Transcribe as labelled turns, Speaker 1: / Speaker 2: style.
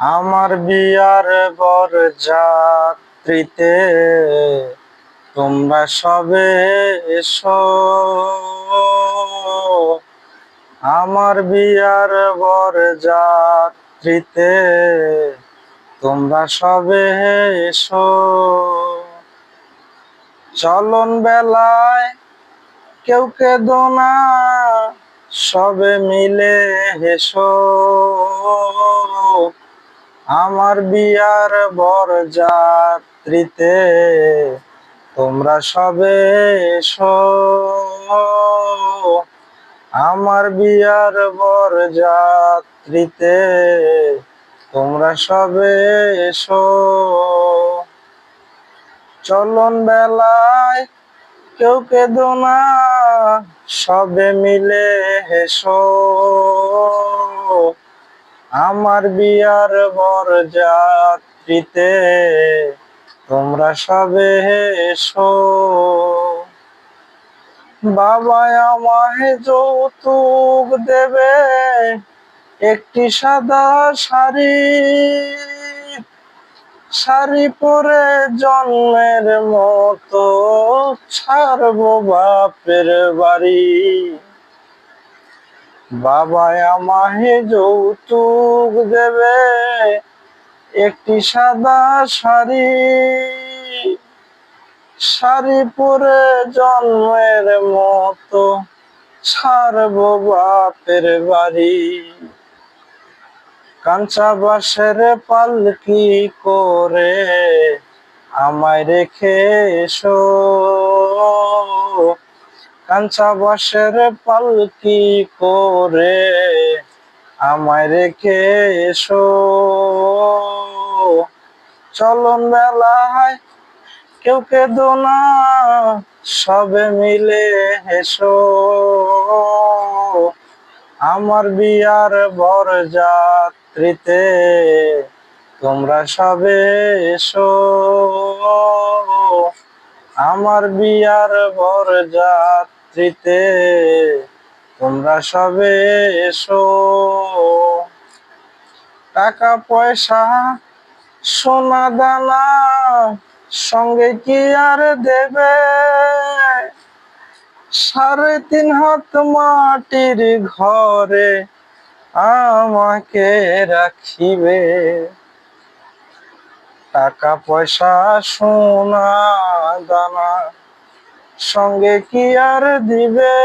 Speaker 1: আমার বিয়ার বরযাত্রীতে তোমরা সবে এসো। আমার বিয়ার বরযাত্রীতে তোমরা সবে এসো। চলন বেলায় কেউ কেঁদো না, সবে মিলে হেসো। আমার বিয়ার বরযাত্রীতে তোমরা সবে এসো। আমার বিয়ার বরযাত্রীতে তোমরা সবে এসো। চলন বেলায় কেউ কেঁদো না, সবে মিলে হেসো। আমার বিয়ার বরযাত্রীতে তোমরা সবে এসো। বাবা আমায় যৌতুক দেবে একটি সাদা শাড়ি, শাড়ি পরে জন্মের মতো ছাড়বো বাপের বাড়ি। বাবা আমায় যৌতুক দেবে একটি সাদা শাড়ি, শাড়ি পরে জন্মের মতো ছাড়বো বাপের বাড়ি। কাঁচা বাঁশের পালকি করে আমায় রেখে এসো। কাঁচা বাঁশের পালকি করে আমায় রেখে এসো। চলন বেলায় কেউ কেঁদো না, সবে মিলে হেসো। আমার বিয়ার বরযাত্রীতে তোমরা সবে এসো। আমার বিয়ার বরযাত্রীতে তোমরা সবে এসো। টাকা পয়সা সোনা দানা সঙ্গে কি আর দেবে, 3.5 হাত মাটির ঘরে আমাকে রাখিবে। টাকা পয়সা সোনা দানা সঙ্গে কি আর দিবে,